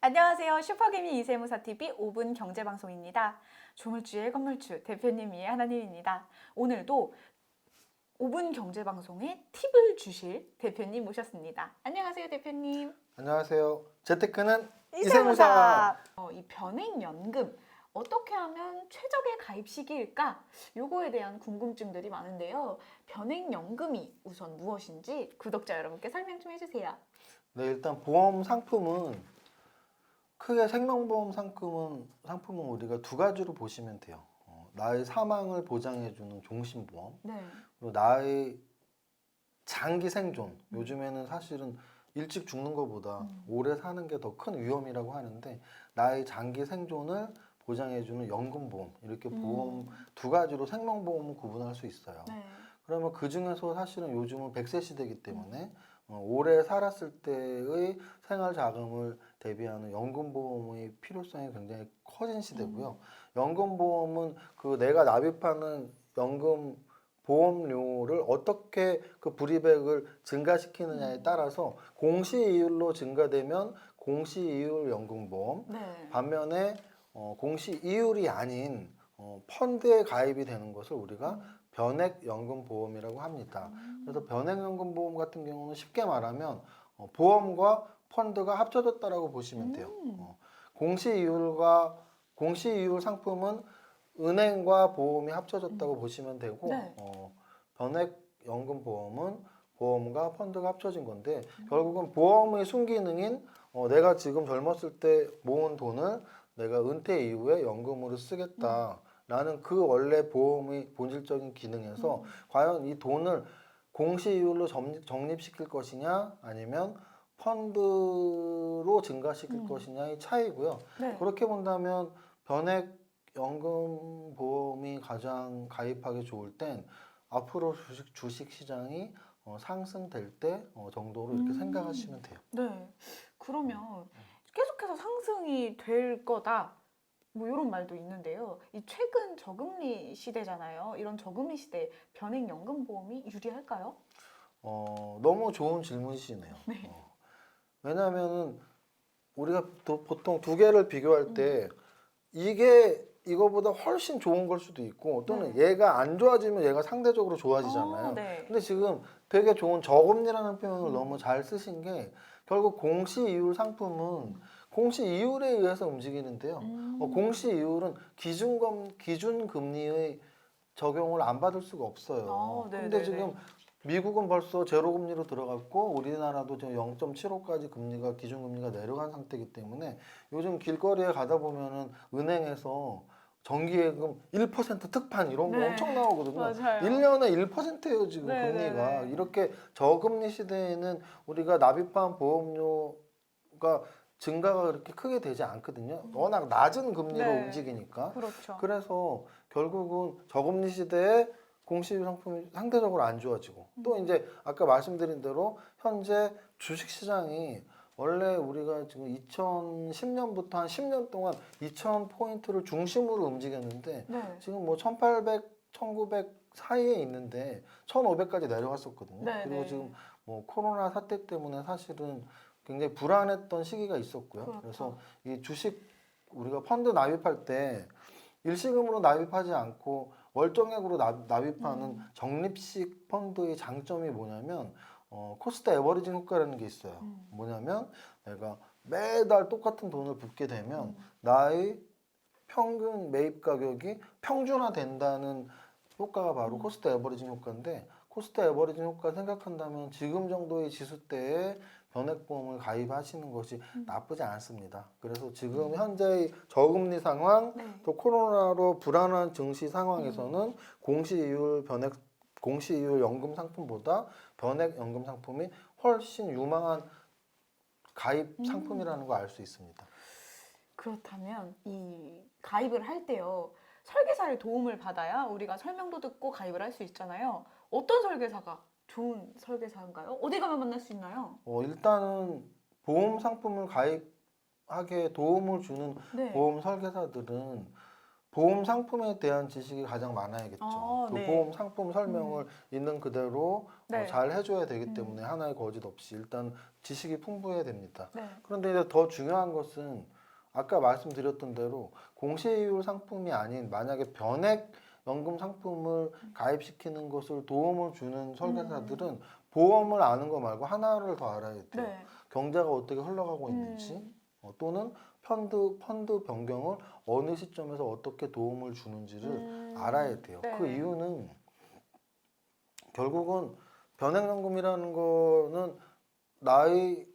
안녕하세요. 슈퍼개미 이세무사TV 5분 경제방송입니다. 조물주의 건물주 대표님이 하나님입니다. 오늘도 5분 경제방송에 팁을 주실 대표님 모셨습니다. 안녕하세요, 대표님. 안녕하세요. 재테크는 이세무사. 이 변액연금 어떻게 하면 최적의 가입 시기일까? 요거에 대한 궁금증들이 많은데요. 변액연금이 우선 무엇인지 구독자 여러분께 설명 좀 해주세요. 네, 일단 보험 상품은 크게 생명보험 상품은 우리가 두 가지로 보시면 돼요. 나의 사망을 보장해주는 종신보험, 네. 그리고 나의 장기 생존. 요즘에는 사실은 일찍 죽는 것보다 오래 사는 게 더 큰 위험이라고 하는데 나의 장기 생존을 보장해주는 연금보험, 이렇게 보험 두 가지로 생명보험을 구분할 수 있어요. 네. 그러면 그 중에서 사실은 요즘은 100세 시대이기 때문에 오래 살았을 때의 생활 자금을 대비하는 연금보험의 필요성이 굉장히 커진 시대고요. 연금보험은 그 내가 납입하는 연금 보험료를 어떻게 그 불이백을 증가시키느냐에 따라서 공시이율로 증가되면 공시이율 연금보험, 네. 반면에 공시이율이 아닌 펀드에 가입이 되는 것을 우리가 변액연금보험이라고 합니다. 그래서 변액연금보험 같은 경우는 쉽게 말하면 보험과 펀드가 합쳐졌다라고 보시면 돼요. 공시이율 상품은 은행과 보험이 합쳐졌다고 보시면 되고 네. 변액연금보험은 보험과 펀드가 합쳐진 건데 결국은 보험의 순기능인 내가 지금 젊었을 때 모은 돈을 내가 은퇴 이후에 연금으로 쓰겠다라는 그 원래 보험의 본질적인 기능에서 과연 이 돈을 공시이율로 적립시킬 것이냐 아니면 펀드로 증가시킬 것이냐의 차이고요. 네. 그렇게 본다면 변액연금보험이 가장 가입하기 좋을 땐 앞으로 주식 시장이 상승될 때 정도로 이렇게 생각하시면 돼요. 네. 그러면 계속해서 상승이 될 거다. 뭐 이런 말도 있는데요. 이 최근 저금리 시대잖아요. 이런 저금리 시대에 변액연금보험이 유리할까요? 너무 좋은 질문이시네요. 왜냐하면은 우리가 보통 두 개를 비교할 때 이게 이거보다 훨씬 좋은 걸 수도 있고 또는 네. 얘가 안 좋아지면 얘가 상대적으로 좋아지잖아요. 네. 근데 지금 되게 좋은 저금리라는 표현을 너무 잘 쓰신 게 결국 공시이율 상품은 공시이율에 의해서 움직이는데요. 공시이율은 기준금리의 적용을 안 받을 수가 없어요. 네, 근데 네, 지금 미국은 벌써 제로금리로 들어갔고 우리나라도 지금 0.75까지 금리가 기준금리가 내려간 상태이기 때문에 요즘 길거리에 가다 보면은 은행에서 정기예금 1% 특판 이런 거 네. 엄청 나오거든요. 맞아요. 1년에 1%예요, 지금 네, 금리가. 네, 네. 이렇게 저금리 시대에는 우리가 납입한 보험료가 증가가 그렇게 크게 되지 않거든요. 워낙 낮은 금리로 네. 움직이니까. 그렇죠. 그래서 결국은 저금리 시대에 공시 상품이 상대적으로 안 좋아지고 또 이제 아까 말씀드린 대로 현재 주식 시장이 원래 우리가 지금 2010년부터 한 10년 동안 2000포인트를 중심으로 움직였는데 네. 지금 뭐 1800, 1900 사이에 있는데 1500까지 내려갔었거든요. 네, 그리고 네. 지금 뭐 코로나 사태 때문에 사실은 굉장히 불안했던 시기가 있었고요. 그렇죠. 그래서 이 주식 우리가 펀드 납입할 때 일시금으로 납입하지 않고 월정액으로 납입하는 적립식 펀드의 장점이 뭐냐면 코스트 에버리징 효과라는 게 있어요. 뭐냐면 내가 매달 똑같은 돈을 붓게 되면 나의 평균 매입 가격이 평준화된다는 효과가 바로 코스트 에버리징 효과인데 코스트 에버리징 효과 생각한다면 지금 정도의 지수대에 변액보험을 가입하시는 것이 나쁘지 않습니다. 그래서 지금 현재의 저금리 상황 네. 또 코로나로 불안한 증시 상황에서는 공시이율 연금 상품보다 변액 연금 상품이 훨씬 유망한 가입 상품이라는 걸 알 수 있습니다. 그렇다면 이 가입을 할 때요. 설계사의 도움을 받아야 우리가 설명도 듣고 가입을 할 수 있잖아요. 어떤 설계사가 좋은 설계사인가요? 어디 가면 만날 수 있나요? 일단은 보험 상품을 가입하게 도움을 주는 네. 보험 설계사들은 보험 상품에 대한 지식이 가장 많아야겠죠. 그 네. 보험 상품 설명을 있는 그대로 네. 잘 해줘야 되기 때문에 하나의 거짓 없이 일단 지식이 풍부해야 됩니다. 네. 그런데 이제 더 중요한 것은 아까 말씀드렸던 대로 공시이율 상품이 아닌 만약에 변액 연금 상품을 가입시키는 것을 도움을 주는 설계사들은 보험을 아는 거 말고 하나를 더 알아야 돼요. 네. 경제가 어떻게 흘러가고 있는지 또는 펀드 변경을 어느 시점에서 어떻게 도움을 주는지를 알아야 돼요. 네. 그 이유는 결국은 변액연금이라는 거는 나의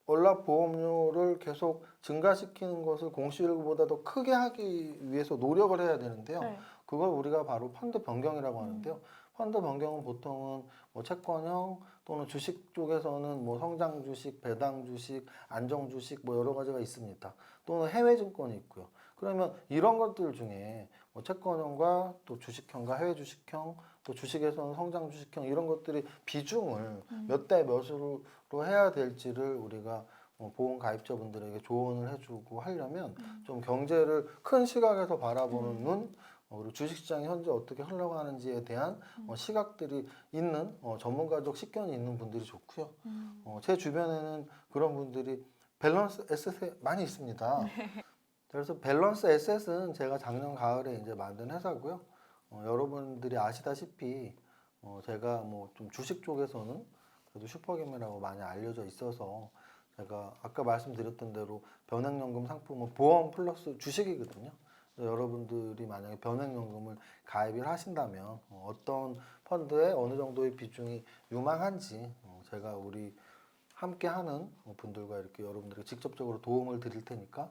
월납 보험료를 계속 증가시키는 것을 공시율보다 더 크게 하기 위해서 노력을 해야 되는데요. 네. 그걸 우리가 바로 펀드 변경이라고 하는데요. 펀드 변경은 보통은 뭐 채권형 또는 주식 쪽에서는 뭐 성장 주식, 배당 주식, 안정 주식 뭐 여러 가지가 있습니다. 또는 해외 증권이 있고요. 그러면 이런 것들 중에 뭐 채권형과 또 주식형과 해외 주식형 또 주식에서는 성장 주식형 이런 것들이 비중을 몇 대 몇으로 해야 될지를 우리가 보험 가입자분들에게 조언을 해주고 하려면 좀 경제를 큰 시각에서 바라보는 눈 그리고 주식시장이 현재 어떻게 흘러가는지에 대한 시각들이 있는 전문가적 식견이 있는 분들이 좋고요. 제 주변에는 그런 분들이 밸런스 에셋에 많이 있습니다. 그래서 밸런스 에셋은 제가 작년 가을에 이제 만든 회사고요. 여러분들이 아시다시피 제가 뭐 좀 주식 쪽에서는 그래도 슈퍼게임이라고 많이 알려져 있어서 제가 아까 말씀드렸던 대로 변액연금 상품은 보험 플러스 주식이거든요. 여러분들이 만약에 변액연금을 가입을 하신다면 어떤 펀드에 어느 정도의 비중이 유망한지 제가 우리 함께하는 분들과 이렇게 여러분들에게 직접적으로 도움을 드릴 테니까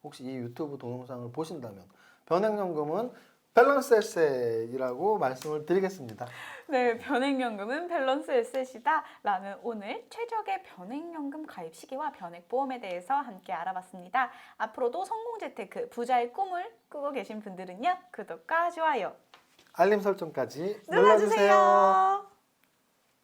혹시 이 유튜브 동영상을 보신다면 변액연금은 밸런스 에셋이라고 말씀을 드리겠습니다. 네, 변액연금은 밸런스 에셋이다 라는 오늘 최적의 변액연금 가입 시기와 변액보험에 대해서 함께 알아봤습니다. 앞으로도 성공재테크 부자의 꿈을 꾸고 계신 분들은요, 구독과 좋아요 알림 설정까지 눌러주세요. 눌러주세요.